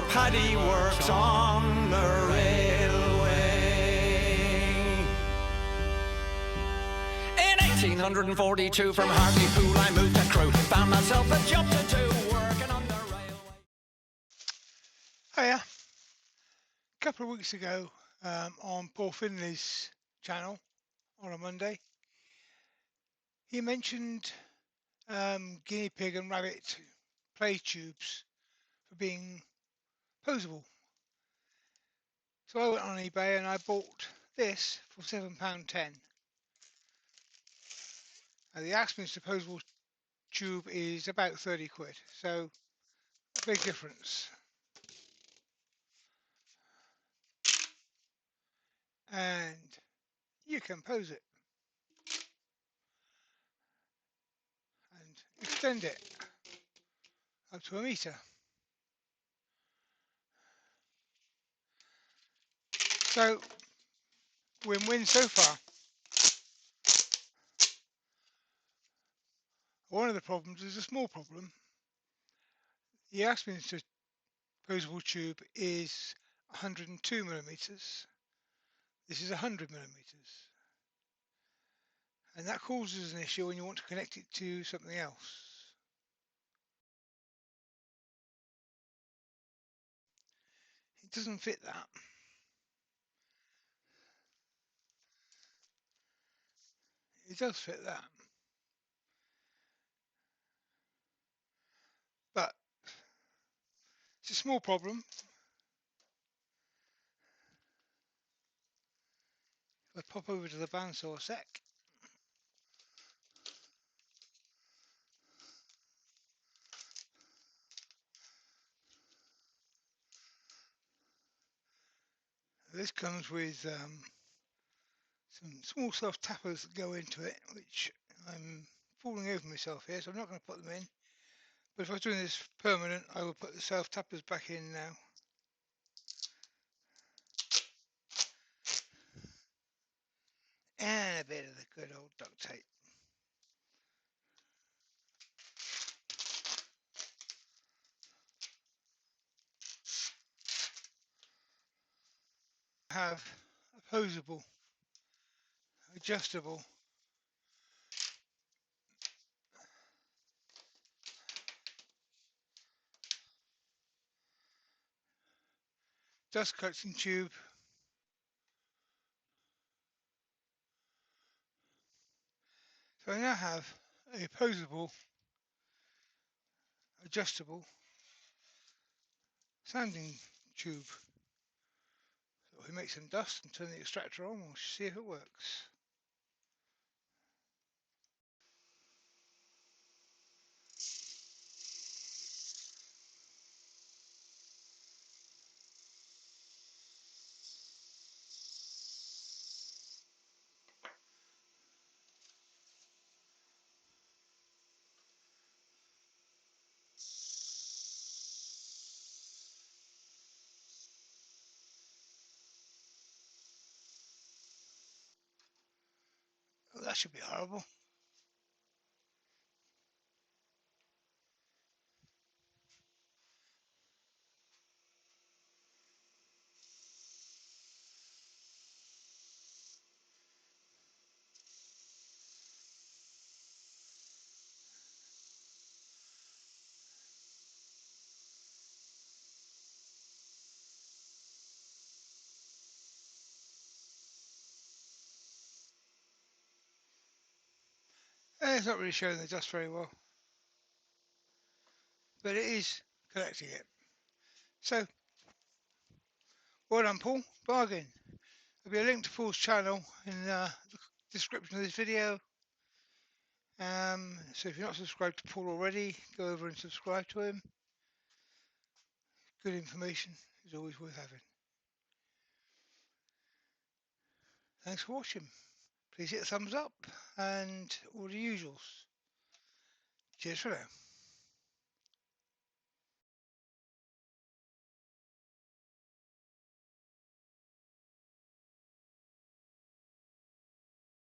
paddy works on the railway. In 1842 from Hartlepool I moved to Crewe, found myself a job to do, working on the railway. Hiya. A couple of weeks ago on Paul Finley's channel on a Monday, he mentioned guinea pig and rabbit play tubes for being posable. So I went on eBay and I bought this for £7.10. The Axminster posable tube is about 30 quid, so a big difference. And you can pose it and extend it up to a metre. So win-win so far. One of the problems is a small problem. The Axminster posable tube is 102 millimeters. This is 100 millimeters. And that causes an issue when you want to connect it to something else. It doesn't fit that. It does fit that. But it's a small problem. If I pop over to the bandsaw a sec. This comes with some small self tappers that go into it, which I'm falling over myself here, so I'm not going to put them in. But if I was doing this permanent, I will put the self tappers back in now. And a bit of the good old duct tape. I have a posable, adjustable dust collecting tube. So I now have a posable, adjustable sanding tube. So we make some dust and turn the extractor on, we'll see if it works. Oh, that should be horrible. It's not really showing the dust very well, but it is collecting it. So, well done Paul, bargain. There'll be a link to Paul's channel in the description of this video. So if you're not subscribed to Paul already, go over and subscribe to him. Good information is always worth having. Thanks for watching. Please hit the thumbs up and all the usuals. Cheers for now.